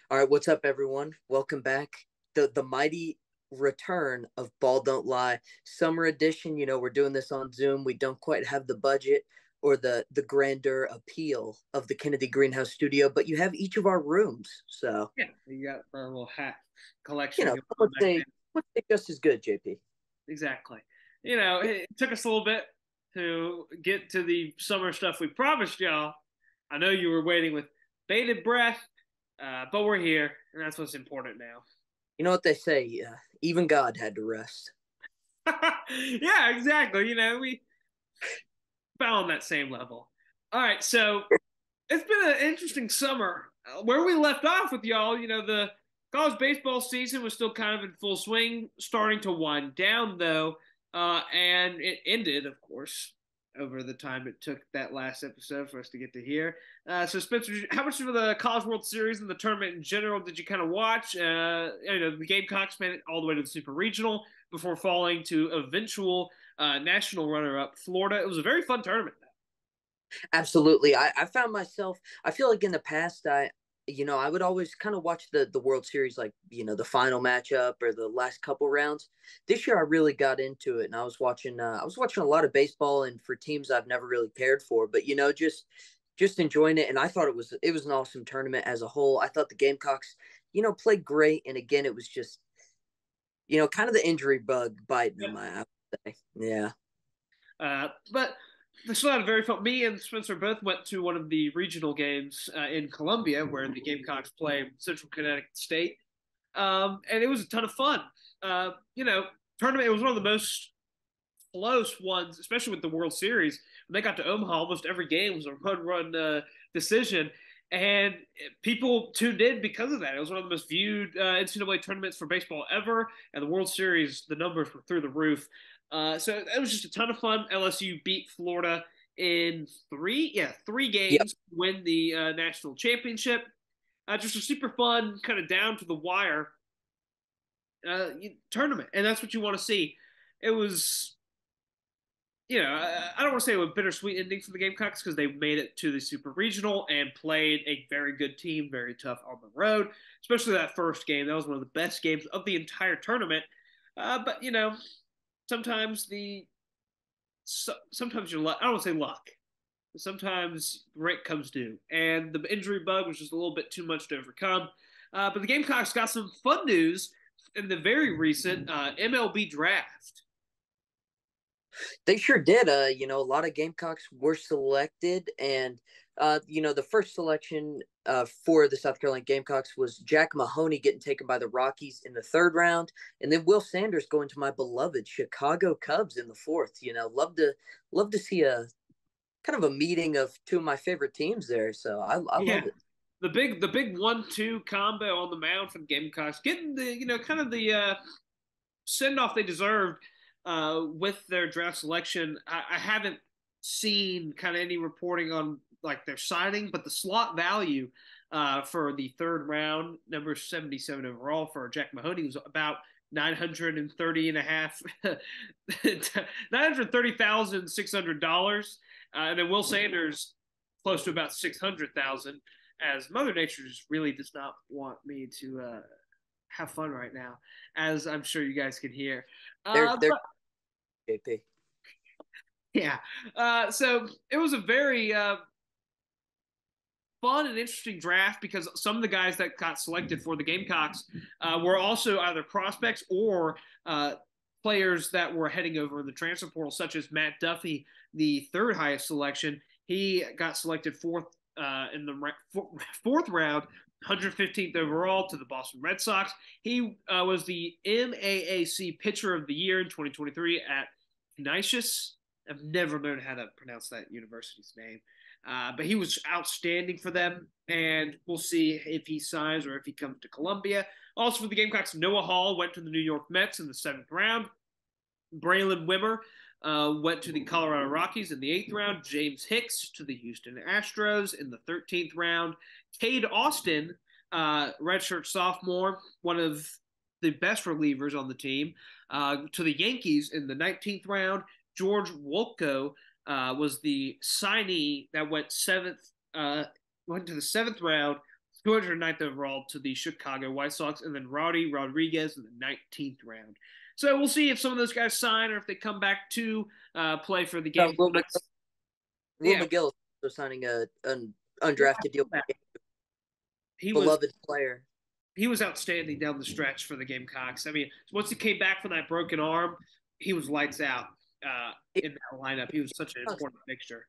All right, what's up, everyone? Welcome back. The mighty return of Ball Don't Lie summer edition. We're doing this on Zoom. We don't quite have the budget or the grandeur appeal of the Kennedy Greenhouse studio, but you have each of our rooms. So, Yeah, you got our little hat collection going on let's back say there. just as good, JP. Exactly. It took us a little bit to get to the summer stuff we promised y'all. I know you were waiting with bated breath, but we're here, and that's what's important now. You know what they say? Even God had to rest. Yeah, exactly. We fell on that same level. All right, so it's been an interesting summer. Where we left off with y'all, the college baseball season was still kind of in full swing, starting to wind down though, and it ended, of course, over the time it took that last episode for us to get to here. So, Spencer, how much of the College World Series and the tournament in general did you kind of watch? The Gamecocks made it all the way to the Super Regional before falling to eventual national runner-up Florida. It was a very fun tournament. Absolutely. I found myself, I feel like in the past, I would always kind of watch the World Series, like, the final matchup or the last couple rounds. This year, I really got into it and I was watching a lot of baseball and for teams I've never really cared for, but, just enjoying it. And I thought it was an awesome tournament as a whole. I thought the Gamecocks, played great. And again, it was just, kind of the injury bug biting Yeah. them, I would say. Yeah. But this was very fun. Me and Spencer both went to one of the regional games in Columbia, where the Gamecocks play Central Connecticut State, and it was a ton of fun. Tournament. It was one of the most close ones, especially with the World Series. When they got to Omaha, almost every game was a run decision, and people tuned in because of that. It was one of the most viewed NCAA tournaments for baseball ever, and the World Series, the numbers were through the roof. So it was just a ton of fun. LSU beat Florida in three Yep. games to win the national championship. Just a super fun, kind of down to the wire tournament, and that's what you want to see. It was I don't want to say a bittersweet ending for the Gamecocks because they made it to the Super Regional and played a very good team, very tough on the road, especially that first game. That was one of the best games of the entire tournament. But sometimes sometimes you're luck. I don't want to say luck. But sometimes break comes due, and the injury bug was just a little bit too much to overcome. But the Gamecocks got some fun news in the very recent MLB draft. They sure did. A lot of Gamecocks were selected, and the first selection for the South Carolina Gamecocks was Jack Mahoney getting taken by the Rockies in the third round, and then Will Sanders going to my beloved Chicago Cubs in the fourth. Love to see a kind of a meeting of two of my favorite teams there. So I love Yeah, it. the big 1-2 combo on the mound for the Gamecocks, getting the kind of the send off they deserved with their draft selection. I haven't seen kind of any reporting on like their signing, but the slot value for the third round, number 77 overall for Jack Mahoney was about 930 and a half $930,600, and then Will Sanders close to about 600,000, as Mother Nature just really does not want me to have fun right now, as I'm sure you guys can hear. They're But JP. yeah, so it was a very fun and interesting draft because some of the guys that got selected for the Gamecocks were also either prospects or players that were heading over in the transfer portal, such as Matt Duffy, the third highest selection. He got selected in the fourth round, 115th overall to the Boston Red Sox. He was the MAAC Pitcher of the Year in 2023 at Canisius. I've never known how to pronounce that university's name. But he was outstanding for them, and we'll see if he signs or if he comes to Columbia. Also for the Gamecocks, Noah Hall went to the New York Mets in the seventh round. Braylon Wimmer went to the Colorado Rockies in the eighth round. James Hicks to the Houston Astros in the 13th round. Cade Austin, redshirt sophomore, one of the best relievers on the team, to the Yankees in the 19th round. George Wolko was the signee that went to the seventh round 209th overall to the Chicago White Sox, and then Rowdy Rodriguez in the 19th round. So we'll see if some of those guys sign or if they come back to play for the game. Will Yeah, McGill is signing an yeah, undrafted deal. he was Beloved player. he was outstanding down the stretch for the Gamecocks. I mean, once he came back from that broken arm, he was lights out in that lineup. He was such an important fixture.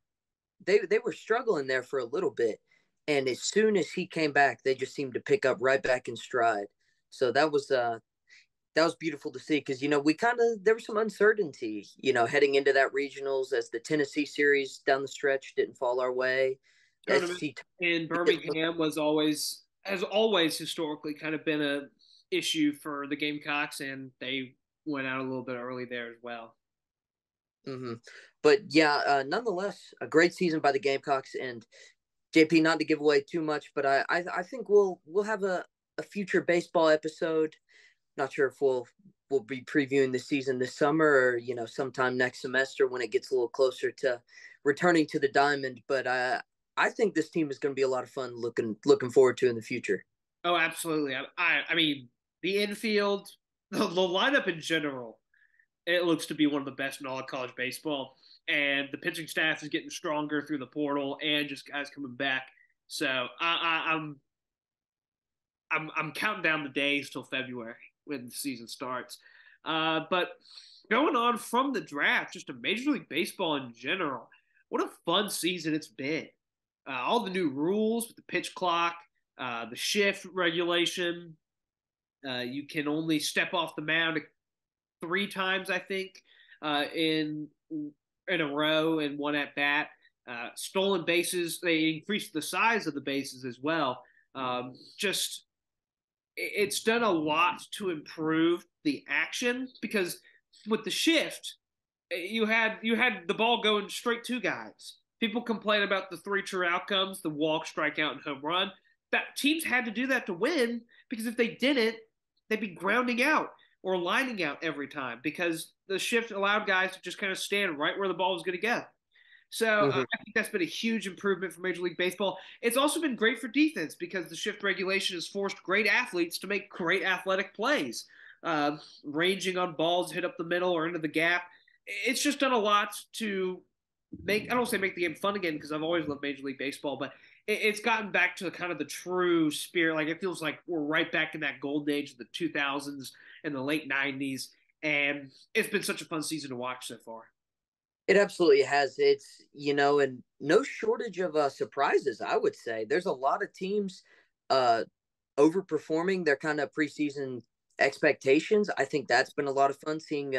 They were struggling there for a little bit, and as soon as he came back, they just seemed to pick up right back in stride. So that was beautiful to see because we kind of there was some uncertainty, heading into that regionals as the Tennessee series down the stretch didn't fall our way. Tournament SC in Birmingham was always has always historically kind of been a issue for the Gamecocks, and they went out a little bit early there as well. Mm-hmm. But yeah, nonetheless, a great season by the Gamecocks and JP. Not to give away too much, but I think we'll have a future baseball episode. Not sure if we'll be previewing the season this summer or sometime next semester when it gets a little closer to returning to the diamond. But I think this team is going to be a lot of fun looking forward to in the future. Oh, absolutely. I mean the infield, the lineup in general, it looks to be one of the best in all of college baseball. And the pitching staff is getting stronger through the portal and just guys coming back. So I'm counting down the days till February when the season starts. But going on from the draft, just to Major League Baseball in general, what a fun season it's been. All the new rules with the pitch clock, the shift regulation. You can only step off the mound 3 times, I think, in a row and one at bat. Stolen bases, they increased the size of the bases as well. Just it's done a lot to improve the action because with the shift, you had the ball going straight to guys. People complain about the 3 true outcomes, the walk, strikeout, and home run. That teams had to do that to win because if they didn't, they'd be grounding out or lining out every time because the shift allowed guys to just kind of stand right where the ball was going to go. So Mm-hmm. I think that's been a huge improvement for Major League Baseball. It's also been great for defense because the shift regulation has forced great athletes to make great athletic plays, ranging on balls hit up the middle or into the gap. It's just done a lot to I don't say make the game fun again because I've always loved Major League Baseball, but it's gotten back to kind of the true spirit. Like it feels like we're right back in that golden age of the 2000s and the late 90s. And it's been such a fun season to watch so far. It absolutely has. It's and no shortage of surprises. I would say there's a lot of teams uh, overperforming their kind of preseason expectations. I think that's been a lot of fun seeing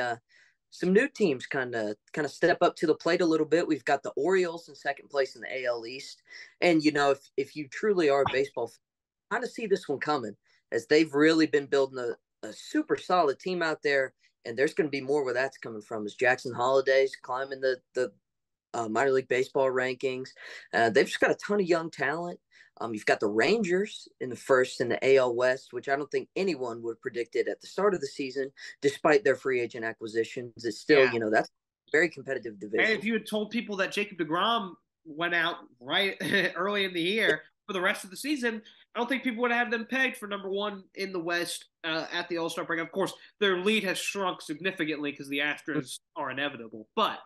some new teams kind of step up to the plate a little bit. We've got the Orioles in second place in the AL East, and if you truly are a baseball fan, kind of see this one coming as they've really been building a super solid team out there. And there's going to be more where that's coming from as Jackson Holiday's climbing the minor league baseball rankings. They've just got a ton of young talent. You've got the Rangers in the first in the AL West, which I don't think anyone would have predicted at the start of the season, despite their free agent acquisitions. It's still, Yeah. That's a very competitive division. And if you had told people that Jacob deGrom went out right early in the year for the rest of the season, I don't think people would have them pegged for number one in the West at the All-Star break. Of course, their lead has shrunk significantly because the Astros are inevitable. But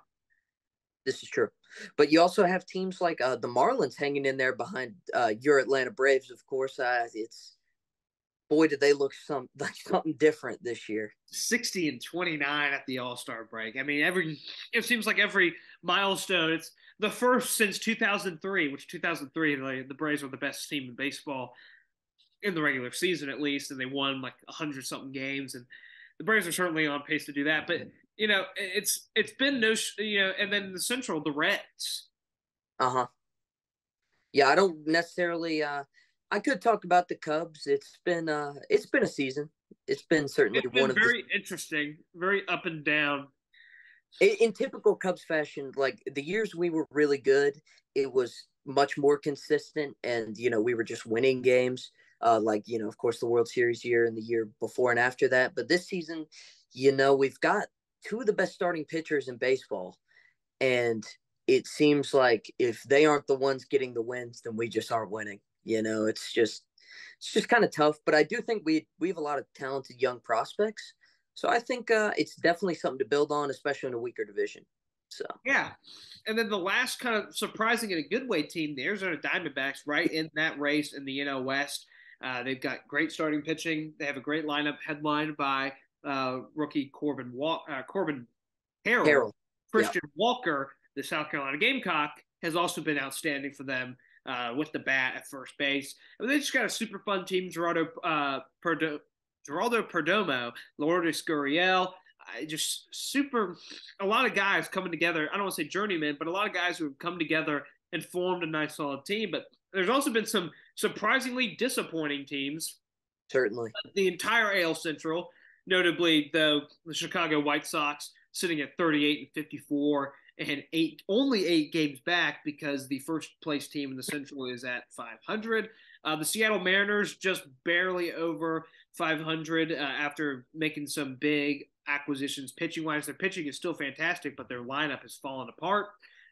this is true. But you also have teams like the Marlins hanging in there behind your Atlanta Braves, of course. It's boy, did they look like something different this year. 60-29 at the All-Star break. I mean, it seems like every milestone. It's the first since 2003, which 2003 the Braves were the best team in baseball in the regular season at least, and they won like 100-something games, and the Braves are certainly on pace to do that. But it's been no, and then the Central, the Reds. Uh-huh. Yeah, I don't necessarily I could talk about the Cubs. It's been a season. It's been certainly It's one been of the very interesting, very up and down. in typical Cubs fashion, like the years we were really good, it was much more consistent and we were just winning games. Like, of course the World Series year and the year before and after that. But this season, we've got two of the best starting pitchers in baseball. And it seems like if they aren't the ones getting the wins, then we just aren't winning. It's just it's just kind of tough. But I do think we have a lot of talented young prospects, so I think it's definitely something to build on, especially in a weaker division. So Yeah. And then the last kind of surprising in a good way team, the Arizona Diamondbacks, right in that race in the NL West. They've got great starting pitching. They have a great lineup headlined by rookie Corbin Harrell. Harold, yeah, Christian Walker, the South Carolina Gamecock, has also been outstanding for them with the bat at first base. And they just got a super fun team. Geraldo Perdomo, Lourdes Gurriel, just super, a lot of guys coming together. I don't want to say journeymen, but a lot of guys who have come together and formed a nice solid team. But there's also been some surprisingly disappointing teams. certainly. The entire AL Central, notably the Chicago White Sox, sitting at 38 and 54 and only 8 games back because the first place team in the Central is at 500. The Seattle Mariners just barely over 500 after making some big acquisitions pitching wise. Their pitching is still fantastic, but their lineup has fallen apart.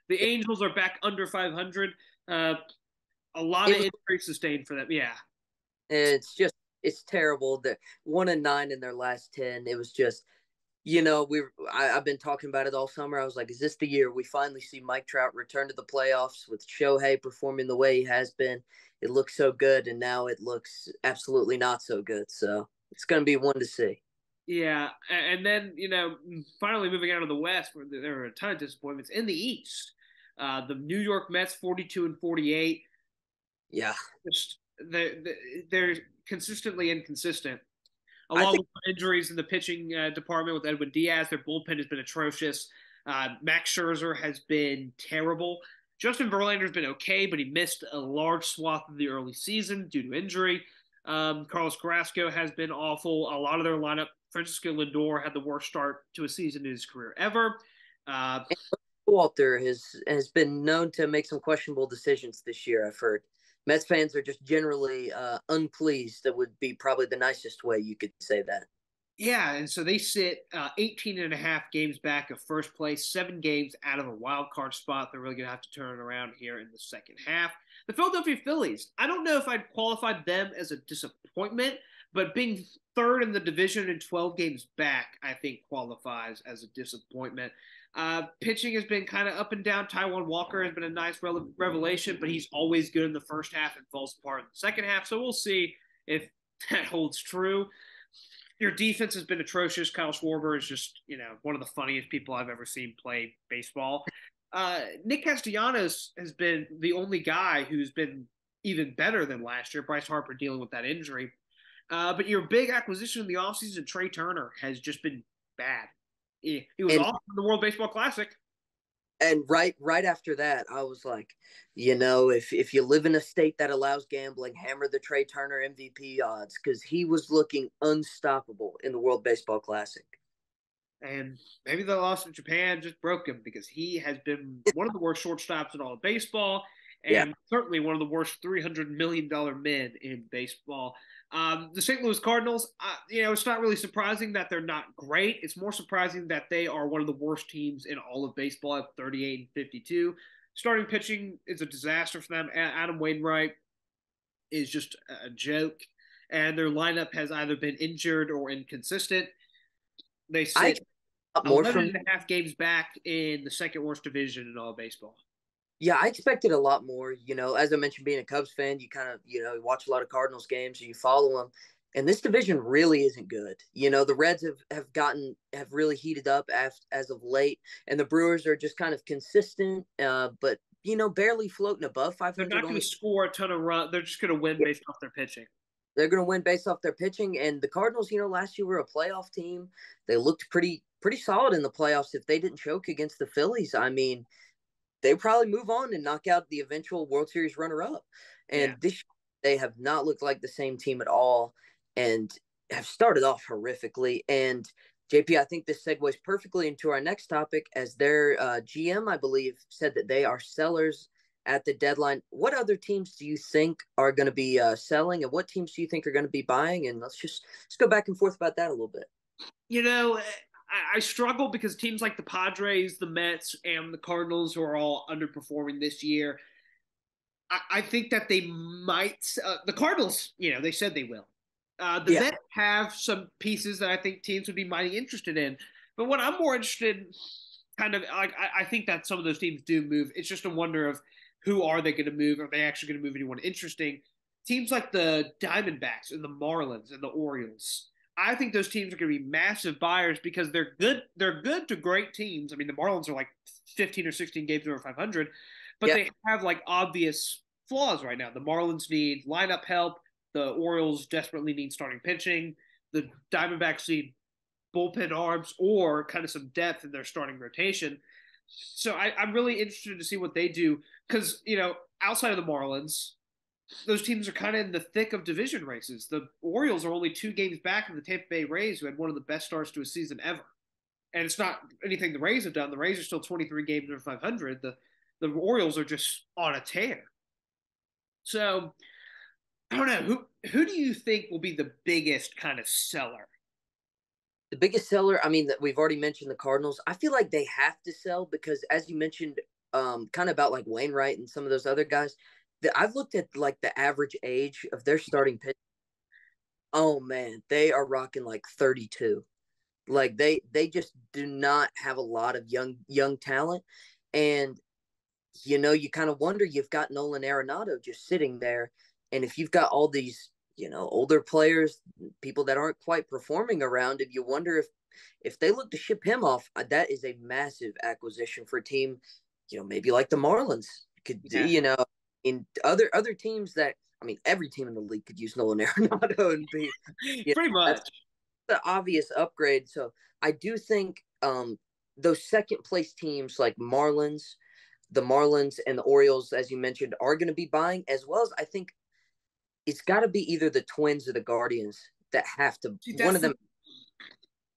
The Angels are back under 500. A lot of injuries sustained for them. Yeah. It's just it's terrible. That 1-9 in their last 10. It was just I've been talking about it all summer. I was like, is this the year we finally see Mike Trout return to the playoffs with Shohei performing the way he has been? It looks so good, and now it looks absolutely not so good. So it's going to be one to see. Yeah, and then finally moving out of the West, where there are a ton of disappointments in the East. The New York Mets, 42 and 48. Yeah, Just they're consistently inconsistent. I Along think with injuries in the pitching department with Edwin Diaz, their bullpen has been atrocious. Max Scherzer has been terrible. Justin Verlander's been okay, but he missed a large swath of the early season due to injury. Carlos Carrasco has been awful. A lot of their lineup, Francisco Lindor had the worst start to a season in his career ever. Uh, Walter has been known to make some questionable decisions this year. I've heard Mets fans are just generally unpleased. That would be probably the nicest way you could say that. Yeah, and so they sit 18 and a half games back of first place, 7 games out of a wild card spot. They're really going to have to turn it around here in the second half. The Philadelphia Phillies, I don't know if I'd qualify them as a disappointment, but being third in the division and 12 games back, I think qualifies as a disappointment. Pitching has been kind of up and down. Taijuan Walker has been a nice revelation, but he's always good in the first half and falls apart in the second half. So we'll see if that holds true. Your defense has been atrocious. Kyle Schwarber is just, one of the funniest people I've ever seen play baseball. Nick Castellanos has been the only guy who's been even better than last year. Bryce Harper dealing with that injury. But your big acquisition in the offseason, Trey Turner, has just been bad. He was And awesome in the World Baseball Classic. and right after that, I was like, if you live in a state that allows gambling, hammer the Trey Turner MVP odds because he was looking unstoppable in the World Baseball Classic. And maybe the loss of Japan just broke him because he has been one of the worst shortstops in all of baseball Yeah, and certainly one of the worst $300 million men in baseball. The St. Louis Cardinals, it's not really surprising that they're not great. It's more surprising that they are one of the worst teams in all of baseball at 38 and 52. Starting pitching is a disaster for them. Adam Wainwright is just a joke, and their lineup has either been injured or inconsistent. They I sit expect more 11 from. and a half games back in the second worst division in all of baseball. Yeah, I expected a lot more. As I mentioned, being a Cubs fan, you kind of you watch a lot of Cardinals games, and you follow them. And this division really isn't good. The Reds have really heated up as of late, and the Brewers are just kind of consistent, but barely floating above They're 500. not going Only to score a ton of runs. They're just going to win based off their pitching. they're going to win based off their pitching. And the Cardinals, last year were a playoff team. They looked pretty solid in the playoffs. If they didn't choke against the Phillies, I mean, they probably move on and knock out the eventual World Series runner-up. Yeah. And this they have not looked like the same team at all, and have started off horrifically. And JP, I think this segues perfectly into our next topic, as their GM, I believe, said that they are sellers at the deadline. What other teams do you think are going to be selling, and what teams do you think are going to be buying? And let's go back and forth about that a little bit. I struggle because teams like the Padres, the Mets, and the Cardinals, who are all underperforming this year, I think that they might. The Cardinals, they said they will. The Yeah. Mets have some pieces that I think teams would be mighty interested in. But what I'm more interested in, kind of like, I think that some of those teams do move. It's just a wonder of who are they going to move? Are they actually going to move anyone interesting? Teams like the Diamondbacks and the Marlins and the Orioles. I think those teams are going to be massive buyers because they're good. They're good to great teams. I mean, the Marlins are like 15 or 16 games over 500, but Yeah. they have like obvious flaws right now. The Marlins need lineup help. The Orioles desperately need starting pitching. The Diamondbacks need bullpen arms or kind of some depth in their starting rotation. So I'm really interested to see what they do because, outside of the Marlins, those teams are kind of in the thick of division races. The Orioles are only 2 games back of the Tampa Bay Rays, who had one of the best starts to a season ever. And it's not anything the Rays have done. The Rays are still 23 games over 500. The Orioles are just on a tear. So I don't know who do you think will be the biggest kind of seller? The biggest seller, I mean, we've already mentioned the Cardinals. I feel like they have to sell because, as you mentioned, kind of about like Wainwright and some of those other guys, I've looked at like the average age of their starting pitch. Oh man, they are rocking like 32. Like they just do not have a lot of young talent, and you kind of wonder. You've got Nolan Arenado just sitting there, and if you've got all these older players, people that aren't quite performing around him, you wonder if they look to ship him off. That is a massive acquisition for a team, maybe like the Marlins could, Yeah, in other teams that. I mean, every team in the league could use Nolan Arenado and be, pretty that's much. the obvious upgrade. So I do think those second place teams like the Marlins and the Orioles, as you mentioned, are going to be buying, as well as I think it's got to be either the Twins or the Guardians that have to. See, One that's of them,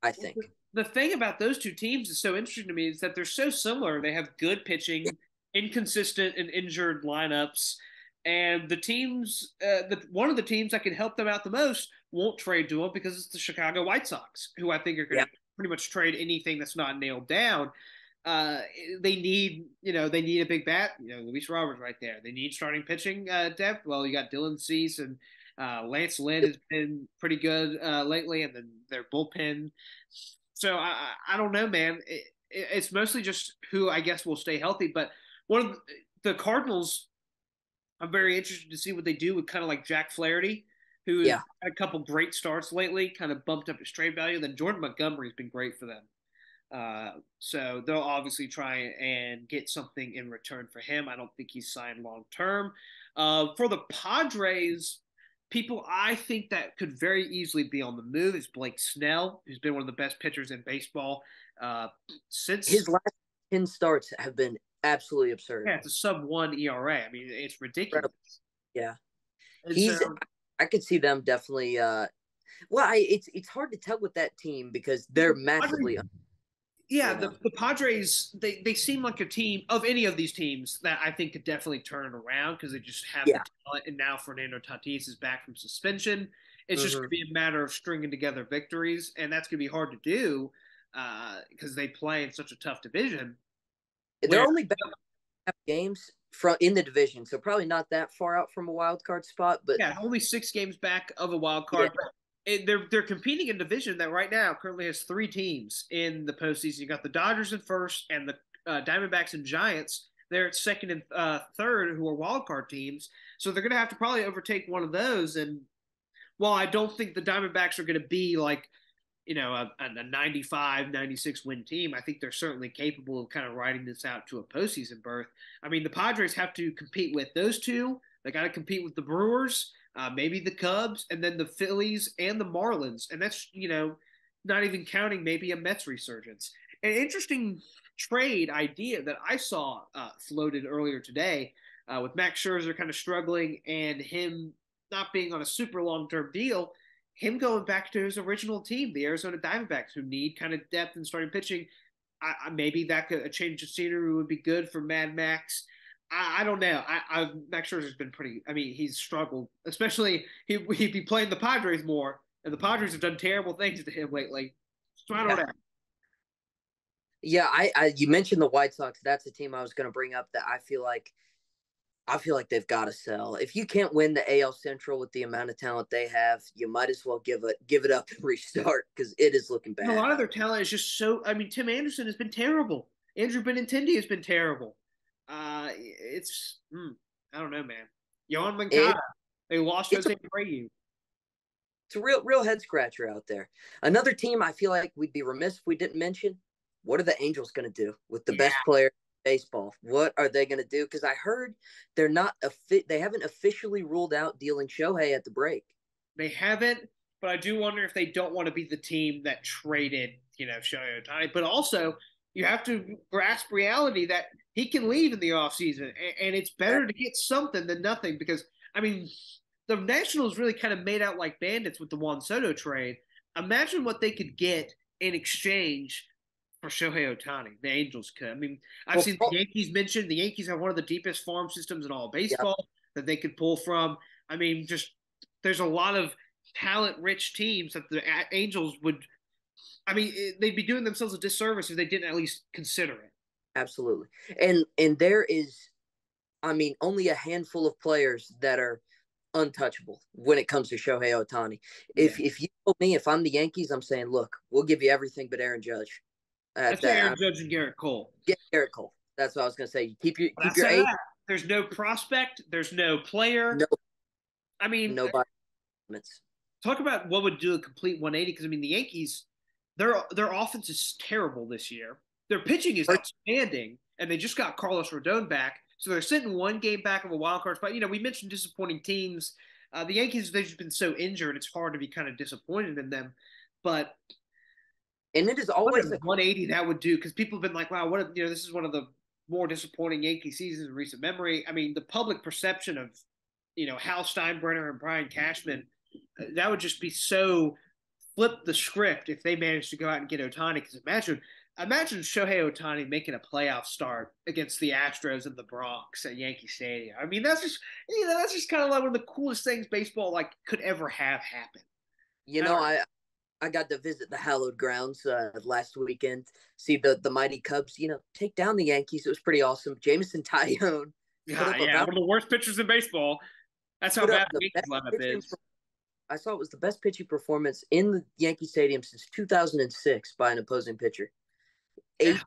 I think. the thing about those two teams is so interesting to me is that they're so similar. They have good pitching, inconsistent and injured lineups, and the teams, one of the teams that can help them out the most won't trade to them because it's the Chicago White Sox, who I think are going Yeah, to pretty much trade anything that's not nailed down. Uh, they need, they need a big bat. Luis Roberts right there. They need starting pitching depth. Well, you got Dylan Cease and Lance Lynn has been pretty good lately, and then their bullpen. So I don't know, man. It's mostly just who I guess will stay healthy. But one of the Cardinals, I'm very interested to see what they do with kind of like Jack Flaherty, who has yeah. had a couple great starts lately, kind of bumped up his trade value. Then Jordan Montgomery's been great for them. So they'll obviously try and get something in return for him. I don't think he's signed long term. For the Padres, people I think that could very easily be on the move is Blake Snell, who's been one of the best pitchers in baseball since. His last 10 starts have been absolutely absurd. Yeah, it's a sub 1 ERA. I mean, it's ridiculous. Incredible. Yeah, And so, he's. I could see them definitely. Well, it's hard to tell with that team because they're massively. yeah, You know. the Padres they seem like a team of any of these teams that I think could definitely turn it around because they just have the Yeah. talent. And now Fernando Tatis is back from suspension. It's just going Mm-hmm. to be a matter of stringing together victories, and that's going to be hard to do because they play in such a tough division. They're Where only back games from in the division, so probably not that far out from a wild card spot. But yeah, only 6 games back of a wild yeah, card. But they're competing in a division that right now currently has 3 teams in the postseason. You got the Dodgers in first, and the Diamondbacks and Giants. They're at second and third, who are wild card teams. So they're going to have to probably overtake one of those. And while I don't think the Diamondbacks are going to be like a 95, 96 win team, I think they're certainly capable of kind of riding this out to a postseason berth. I mean, the Padres have to compete with those two. They got to compete with the Brewers, maybe the Cubs, and then the Phillies and the Marlins. And that's, not even counting maybe a Mets resurgence. An interesting trade idea that I saw floated earlier today with Max Scherzer kind of struggling and him not being on a super long term deal, him going back to his original team, the Arizona Diamondbacks, who need kind of depth in starting pitching. Maybe that could a change of scenery would be good for Mad Max. I don't know. Max Scherzer's been pretty. I mean, he's struggled, especially he'd be playing the Padres more, and the Padres have done terrible things to him lately. So I don't yeah, know. yeah. You mentioned the White Sox. That's a team I was going to bring up that I feel like I feel like they've got to sell. If you can't win the AL Central with the amount of talent they have, you might as well give it up and restart because it is looking And a bad. lot of their talent is just so. I mean, Tim Anderson has been terrible. Andrew Benintendi has been terrible. It's I don't know, man. Yohan It, Moncada, they lost it's a Jose Abreu. it's a real head scratcher out there. Another team I feel like we'd be remiss if we didn't mention. What are the Angels going to do with the Yeah, best player in baseball? What are they going to do? Because I heard they're not they haven't officially ruled out dealing Shohei at the break. they haven't, but I do wonder if they don't want to be the team that traded, Shohei Ohtani. But also, you have to grasp reality that he can leave in the offseason, and it's better to get something than nothing because, I mean, the Nationals really kind of made out like bandits with the Juan Soto trade. Imagine what they could get in exchange for Shohei Ohtani. The Angels could. I mean, I've Well, seen the Yankees mentioned. The Yankees have one of the deepest farm systems in all of yeah, baseball that they could pull from. I mean, just there's a lot of talent-rich teams that the Angels would. I mean, they'd be doing themselves a disservice if they didn't at least consider it. absolutely. And there is, I mean, only a handful of players that are untouchable when it comes to Shohei Ohtani. Yeah, If you told me if I'm the Yankees, I'm saying, look, we'll give you everything but Aaron Judge. I'd At say that, Aaron Judge and Garrett Cole. get Garrett Cole. That's what I was gonna say. But Keep your outside of eight. that, there's no prospect. There's no player. No I mean, nobody. talk about what would do a complete 180 because I mean the Yankees, their offense is terrible this year. Their pitching is outstanding, and they just got Carlos Rodon back, so they're sitting one game back of a wild card spot. We mentioned disappointing teams. The Yankees they've just been so injured; it's hard to be kind of disappointed in them. But And it is what always a a 180 that would do because people have been like, "Wow, this is one of the more disappointing Yankee seasons in recent memory." I mean, the public perception of Hal Steinbrenner and Brian Cashman that would just be so flip the script if they managed to go out and get Ohtani. Because imagine Shohei Ohtani making a playoff start against the Astros in the Bronx at Yankee Stadium. I mean, that's just kind of like one of the coolest things baseball like could ever have happen. you I know, don't know. I got to visit the hallowed grounds last weekend, see the mighty Cubs, take down the Yankees. It was pretty awesome. Jameson Tyone put Yeah, up yeah, about one of the worst pitchers in baseball. That's how put up bad the the Yankees best lineup pitching. is. I saw it was the best pitching performance in the Yankee Stadium since 2006 by an opposing pitcher. Yeah,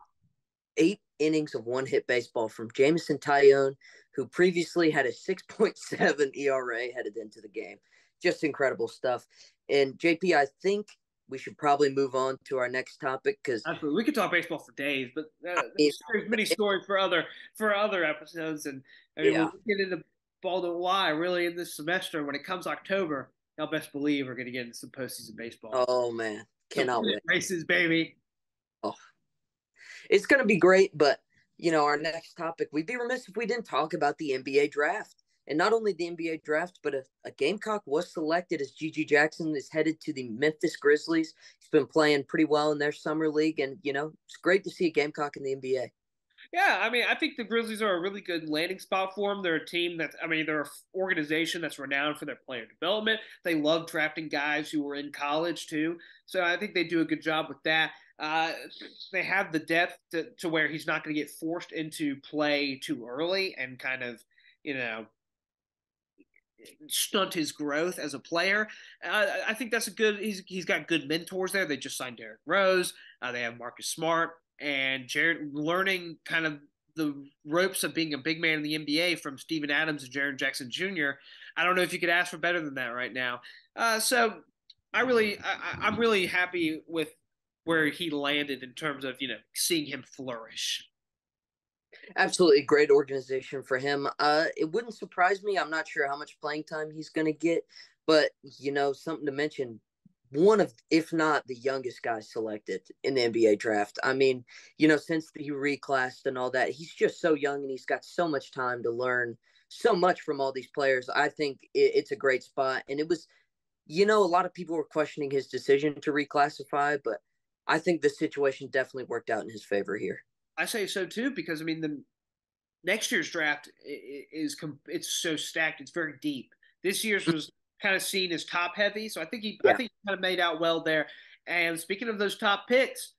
Eight innings of one hit baseball from Jameson Tyone, who previously had a 6.7 ERA headed into the game. Just incredible stuff. And JP, I think we should probably move on to our next topic because absolutely. We could talk baseball for days, but it, there's many stories for other episodes. And I mean, when yeah. we get into ball don't lie, really in this semester, when it comes October, y'all best believe we're going to get into some postseason baseball. Oh man, Some cannot pennant wait. races, baby. Oh, it's going to be great. But our next topic, we'd be remiss if we didn't talk about the NBA draft. And not only the NBA draft, but a Gamecock was selected as Gigi Jackson is headed to the Memphis Grizzlies. He's been playing pretty well in their summer league, and it's great to see a Gamecock in the NBA. Yeah, I mean, I think the Grizzlies are a really good landing spot for them. They're a team that, I mean, they're an organization that's renowned for their player development. They love drafting guys who were in college too, so I think they do a good job with that. They have the depth to where he's not going to get forced into play too early and kind of, you know, stunt his growth as a player. I think that's a good. He's got good mentors there. They just signed Derrick Rose. They have Marcus Smart and Jared learning kind of the ropes of being a big man in the NBA from Steven Adams and Jaren Jackson Jr. I don't know if you could ask for better than that right now. So I'm really happy with where he landed in terms of seeing him flourish. Absolutely great organization for him. It wouldn't surprise me. I'm not sure how much playing time he's going to get, but something to mention. One of, if not the youngest guy selected in the NBA draft. I mean, since he reclassed and all that, he's just so young and he's got so much time to learn so much from all these players. I think it's a great spot. And it was, a lot of people were questioning his decision to reclassify, but I think the situation definitely worked out in his favor here. I say so too because I mean the next year's draft is it's so stacked. It's very deep. This year's was kind of seen as top heavy, so I think he Yeah. kind of made out well there. And speaking of those top picks,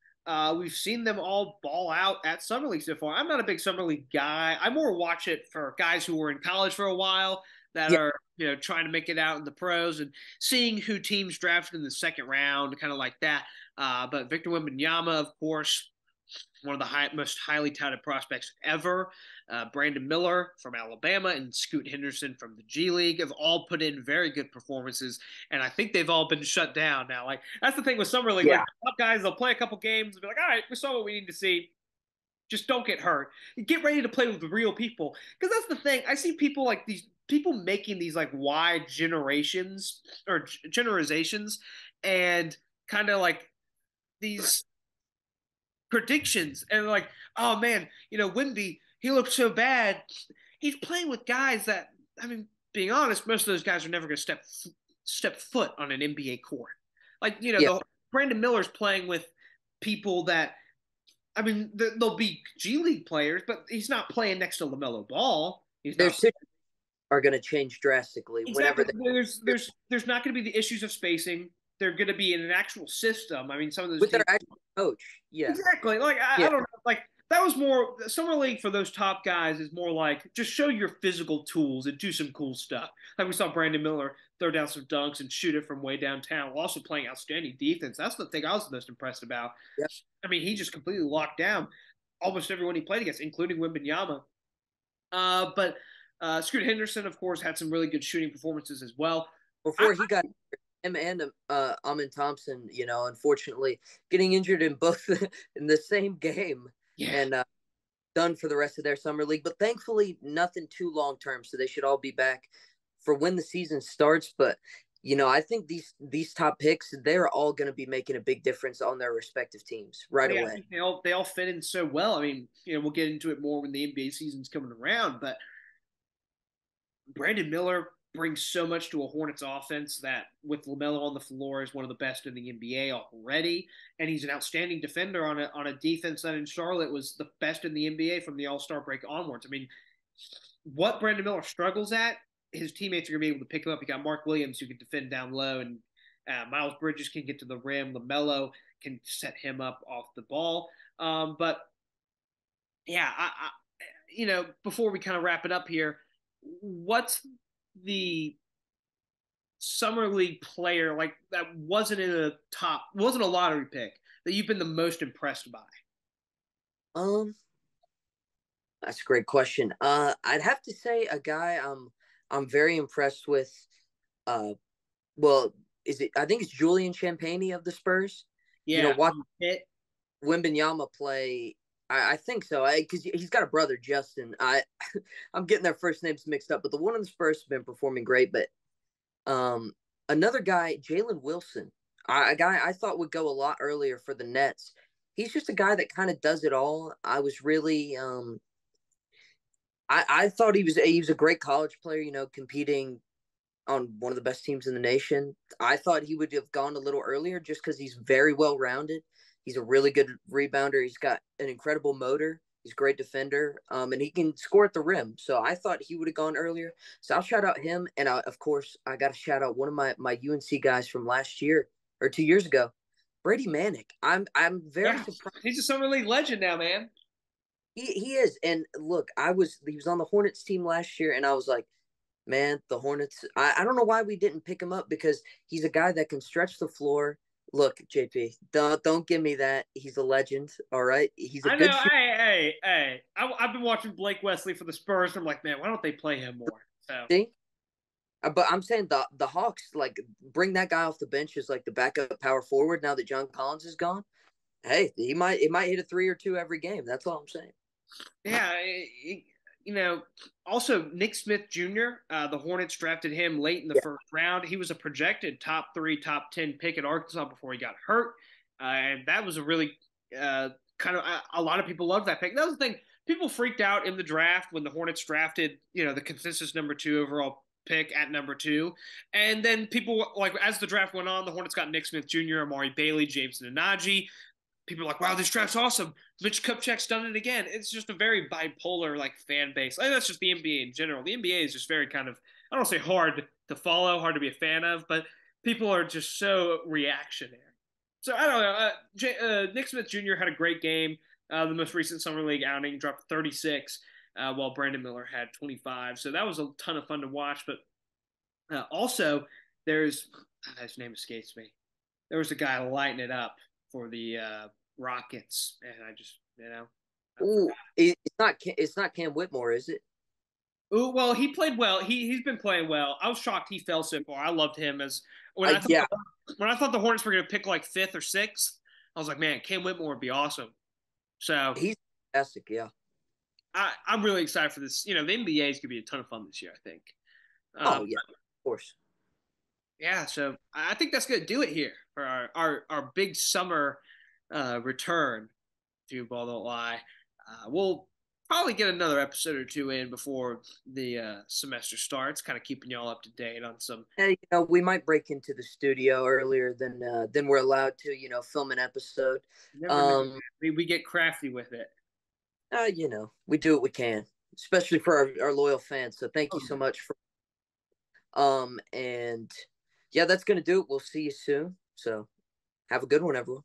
We've seen them all ball out at Summer League so far. I'm not a big Summer League guy. I more watch it for guys who were in college for a while that Yeah, are, trying to make it out in the pros and seeing who teams drafted in the second round, kind of like that. But Victor Wembanyama, of course, one of the most highly touted prospects ever. Brandon Miller from Alabama and Scoot Henderson from the G League have all put in very good performances, and I think they've all been shut down now. Like that's the thing with summer league. Like yeah. the top guys, they'll play a couple games and be like, "All right, we saw what we need to see. Just don't get hurt. Get ready to play with the real people." Because that's the thing. I see people like these people making these like wide generations or generalizations, and kind of like these predictions and like, oh man, Wimby, he looked so bad. He's playing with guys that, I mean, being honest, most of those guys are never going to step foot on an NBA court. Like, Yeah, Brandon Miller's playing with people that, I mean, they'll be G League players, but he's not playing next to LaMelo Ball. He's their not situations are going to change drastically whenever exactly. they There's not going to be the issues of spacing. They're going to be in an actual system. I mean, some of those with their teams actual coach. Yeah, exactly. Like I yeah, don't know. Like that was more summer league for those top guys is more like just show your physical tools and do some cool stuff. Like we saw Brandon Miller throw down some dunks and shoot it from way downtown, while also playing outstanding defense. That's the thing I was most impressed about. yeah. I mean, he just completely locked down almost everyone he played against, including Wembanyama. But Scoot Henderson, of course, had some really good shooting performances as well. I, Before he got him and Amin Thompson, unfortunately getting injured in both in the same game yeah, and done for the rest of their summer league. But thankfully, nothing too long term, so they should all be back for when the season starts. But I think these top picks, they're all going to be making a big difference on their respective teams right yeah, I away. think they all fit in so well. I mean, we'll get into it more when the NBA season's coming around, but Brandon Miller brings so much to a Hornets offense that with LaMelo on the floor is one of the best in the NBA already, and he's an outstanding defender on a defense that in Charlotte was the best in the NBA from the All Star break onwards. I mean, what Brandon Miller struggles at, his teammates are going to be able to pick him up. You got Mark Williams who can defend down low, and Miles Bridges can get to the rim. LaMelo can set him up off the ball. But yeah, before we kind of wrap it up here, what's the summer league player like that wasn't a lottery pick that you've been the most impressed by? Um, that's a great question. I'd have to say a guy I'm very impressed with. Uh, well, is it? I think it's Julian Champagnie of the Spurs. Yeah, Watch Pitt. Wembanyama play. I think so. Because he's got a brother, Justin. I'm getting their first names mixed up, but the one in the Spurs has been performing great. But another guy, Jalen Wilson, a guy I thought would go a lot earlier for the Nets. He's just a guy that kind of does it all. I was really I thought he was a great college player, competing on one of the best teams in the nation. I thought he would have gone a little earlier just because he's very well rounded. He's a really good rebounder. He's got an incredible motor. He's a great defender, and he can score at the rim. So I thought he would have gone earlier. So I'll shout out him, and of course I got to shout out one of my UNC guys from last year or 2 years ago, Brady Manick. I'm very Yeah, surprised. he's a summer league legend now, man. He is, and look, he was on the Hornets team last year, and I was like, man, the Hornets. I don't know why we didn't pick him up because he's a guy that can stretch the floor. Look, JP, don't give me that. He's a legend. All right, he's a I know. good shooter. Hey. I've been watching Blake Wesley for the Spurs. And I'm like, man, why don't they play him more? So But I'm saying the Hawks like bring that guy off the bench as like the backup power forward now that John Collins is gone. Hey, it might hit a 3 or 2 every game. That's all I'm saying. yeah, also Nick Smith Jr. The Hornets drafted him late in the Yeah, first round. He was a projected top 3, top 10 pick at Arkansas before he got hurt, and that was a really kind of a lot of people loved that pick. That was the thing. People freaked out in the draft when the Hornets drafted, the consensus number 2 overall pick at number 2, and then people like as the draft went on, the Hornets got Nick Smith Jr., Amari Bailey, James Nnaji. People are like, wow, this draft's awesome. Mitch Kupchak's done it again. It's just a very bipolar like fan base. Like, that's just the NBA in general. The NBA is just very kind of, I don't say hard to follow, hard to be a fan of, but people are just so reactionary. So I don't know. Nick Smith Jr. had a great game. The most recent summer league outing, dropped 36, while Brandon Miller had 25. So that was a ton of fun to watch. But also, there's his name escapes me. There was a guy lighting it up for the Rockets, and I just I Ooh, forgot. it's not Cam Whitmore, is it? Ooh, well, he played well. He's been playing well. I was shocked he fell so far. I loved him as when I thought Yeah, when I thought the Hornets were going to pick like fifth or sixth. I was like, man, Cam Whitmore would be awesome. So he's fantastic. Yeah. I'm really excited for this. The NBA is going to be a ton of fun this year. I think. Oh Um, yeah, of course. yeah, so I think that's going to do it here for our big summer return to Ball Don't Lie. We'll probably get another episode or two in before the semester starts, kind of keeping y'all up to date on some. Hey, we might break into the studio earlier than we're allowed to, film an episode. You never know. Um, We get crafty with it. we do what we can, especially for our loyal fans. So thank you so much for and yeah, that's gonna do it. We'll see you soon. So have a good one, everyone.